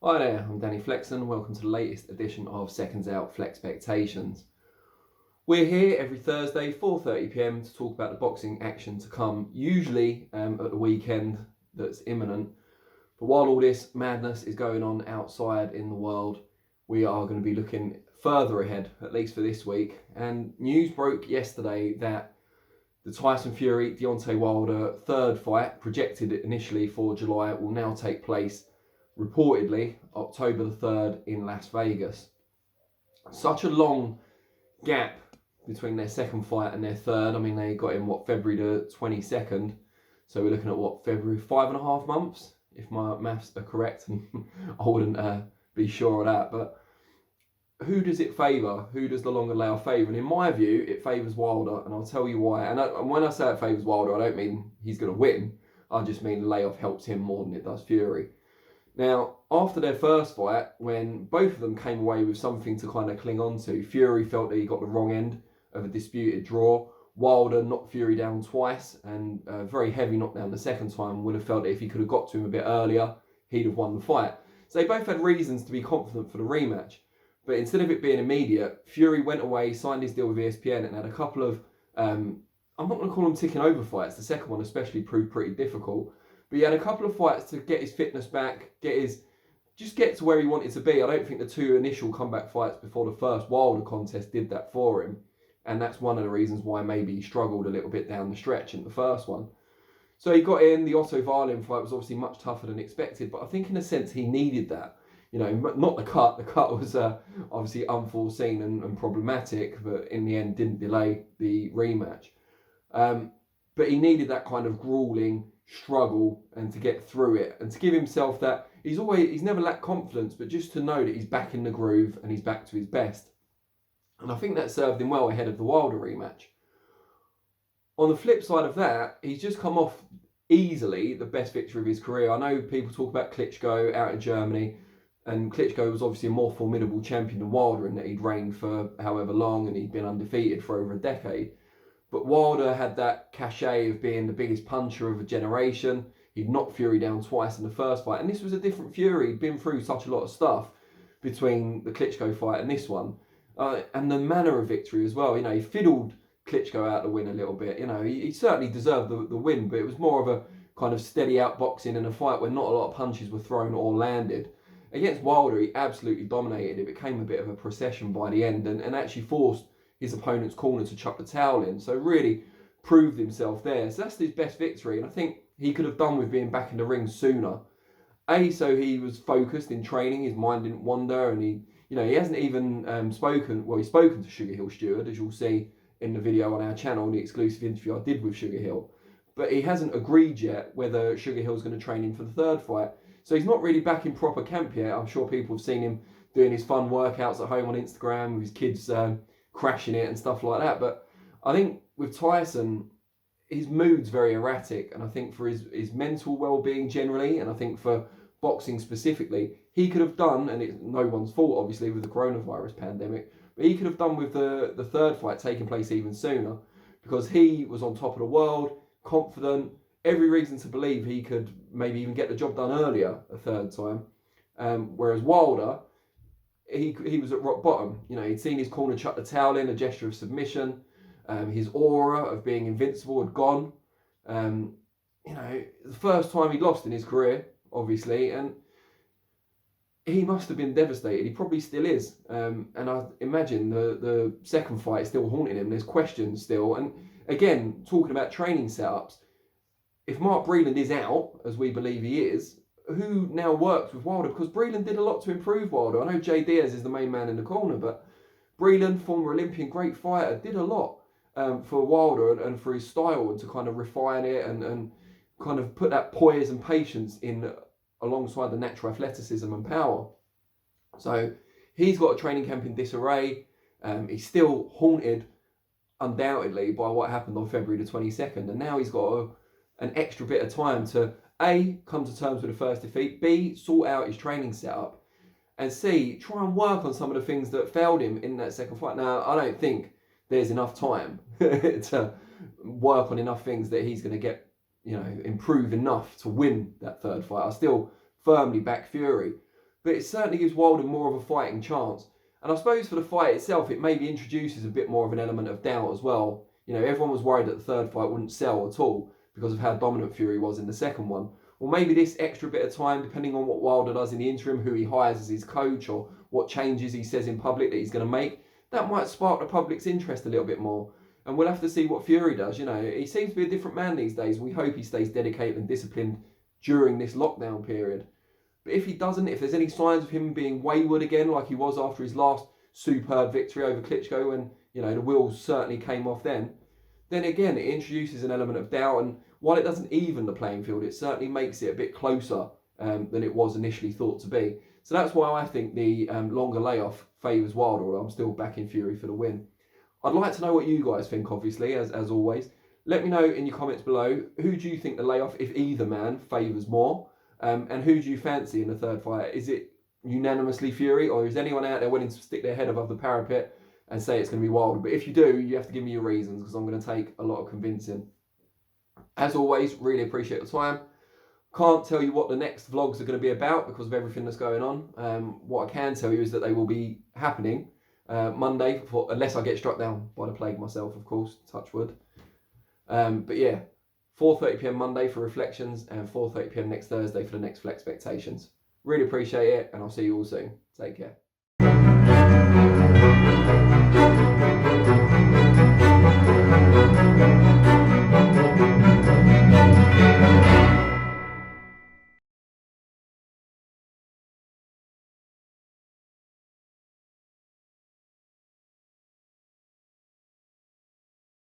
Hi there, I'm Danny Flexen. Welcome to the latest edition of SecondsOut FLEXpectations. We're here every Thursday, 4:30 p.m, to talk about the boxing action to come, usually at the weekend that's imminent. But while all this madness is going on outside in the world, we are going to be looking further ahead, at least for this week. And news broke yesterday that the Tyson Fury, Deontay Wilder third fight, projected initially for July, will now take place reportedly October the 3rd in Las Vegas. Such a long gap between their second fight and their third. I mean, they got in, February the 22nd. So we're looking at, February, 5.5 months, if my maths are correct. And I wouldn't be sure of that. But who does it favour? Who does the longer layoff favour? And in my view, it favours Wilder. And I'll tell you why. And when I say it favours Wilder, I don't mean he's going to win. I just mean the layoff helps him more than it does Fury. Now, after their first fight, when both of them came away with something to kind of cling on to, Fury felt that he got the wrong end of a disputed draw. Wilder knocked Fury down twice, and a very heavy knockdown the second time. Would have felt that if he could have got to him a bit earlier, he'd have won the fight. So they both had reasons to be confident for the rematch. But instead of it being immediate, Fury went away, signed his deal with ESPN, and had a couple of, I'm not going to call them ticking over fights. The second one especially proved pretty difficult. But he had a couple of fights to get his fitness back, just get to where he wanted to be. I don't think the two initial comeback fights before the first Wilder contest did that for him. And that's one of the reasons why maybe he struggled a little bit down the stretch in the first one. So he got in. The Otto Violin fight was obviously much tougher than expected. But I think in a sense he needed that. You know, not the cut. The cut was obviously unforeseen and problematic, but in the end didn't delay the rematch. But he needed that kind of grueling struggle and to get through it and to give himself that he's never lacked confidence, but just to know that he's back in the groove and he's back to his best. And I think that served him well ahead of the Wilder rematch. On the flip side of that, he's just come off easily the best victory of his career. I know people talk about Klitschko out in Germany, and Klitschko was obviously a more formidable champion than Wilder in that he'd reigned for however long and he'd been undefeated for over a decade. But Wilder had that cachet of being the biggest puncher of a generation. He'd knocked Fury down twice in the first fight. And this was a different Fury. He'd been through such a lot of stuff between the Klitschko fight and this one. And the manner of victory as well. You know, he fiddled Klitschko out the win a little bit. You know, he certainly deserved the win, but it was more of a kind of steady outboxing in a fight where not a lot of punches were thrown or landed. Against Wilder, he absolutely dominated. It became a bit of a procession by the end and actually forced his opponent's corner to chuck the towel in. So really proved himself there. So that's his best victory. And I think he could have done with being back in the ring sooner. So he was focused in training. His mind didn't wander. And he hasn't even spoken. Well, he's spoken to Sugar Hill Stewart, as you'll see in the video on our channel, the exclusive interview I did with Sugar Hill. But he hasn't agreed yet whether Sugar Hill's going to train him for the third fight. So he's not really back in proper camp yet. I'm sure people have seen him doing his fun workouts at home on Instagram with his kids crashing it and stuff like that. But I think with Tyson, his mood's very erratic, and I think for his mental well-being generally, and I think for boxing specifically, he could have done, and it's no one's fault obviously with the coronavirus pandemic, but he could have done with the third fight taking place even sooner, because he was on top of the world, confident, every reason to believe he could maybe even get the job done earlier a third time. Whereas Wilder, he was at rock bottom. You know, he'd seen his corner chuck the towel in, a gesture of submission. His aura of being invincible had gone. The first time he'd lost in his career, obviously, and he must have been devastated. He probably still is. And I imagine the second fight is still haunting him. There's questions still. And again, talking about training setups, if Mark Breland is out, as we believe he is, who now works with Wilder? Because Breland did a lot to improve Wilder. I know Jay Diaz is the main man in the corner, but Breland, former Olympian, great fighter, did a lot for Wilder and for his style, and to kind of refine it and kind of put that poise and patience in alongside the natural athleticism and power. So he's got a training camp in disarray. He's still haunted, undoubtedly, by what happened on February the 22nd. And now he's got an extra bit of time to A, come to terms with the first defeat, B, sort out his training setup, and C, try and work on some of the things that failed him in that second fight. Now, I don't think there's enough time to work on enough things that he's going to get, improve enough to win that third fight. I still firmly back Fury. but it certainly gives Wilder more of a fighting chance. And I suppose for the fight itself, it maybe introduces a bit more of an element of doubt as well. You know, everyone was worried that the third fight wouldn't sell at all because of how dominant Fury was in the second one. Well, maybe this extra bit of time, depending on what Wilder does in the interim, who he hires as his coach, or what changes he says in public that he's going to make, that might spark the public's interest a little bit more. And we'll have to see what Fury does. You know, he seems to be a different man these days. We hope he stays dedicated and disciplined during this lockdown period. But if he doesn't, if there's any signs of him being wayward again, like he was after his last superb victory over Klitschko, when, you know, the wheels certainly came off then again, it introduces an element of doubt. And while it doesn't even the playing field, it certainly makes it a bit closer than it was initially thought to be. So that's why I think the longer layoff favours Wilder, although I'm still backing Fury for the win. I'd like to know what you guys think, obviously, as always. Let me know in your comments below, who do you think the layoff, if either man, favours more? And who do you fancy in the third fight? Is it unanimously Fury, or is anyone out there willing to stick their head above the parapet and say it's going to be Wilder? But if you do, you have to give me your reasons, because I'm going to take a lot of convincing. As always, really appreciate the time. Can't tell you what the next vlogs are going to be about because of everything that's going on. What I can tell you is that they will be happening Monday, unless I get struck down by the plague myself, of course, touch wood. But yeah, 4:30 PM Monday for reflections, and 4:30 PM next Thursday for the next FLEXpectations. Really appreciate it, and I'll see you all soon. Take care.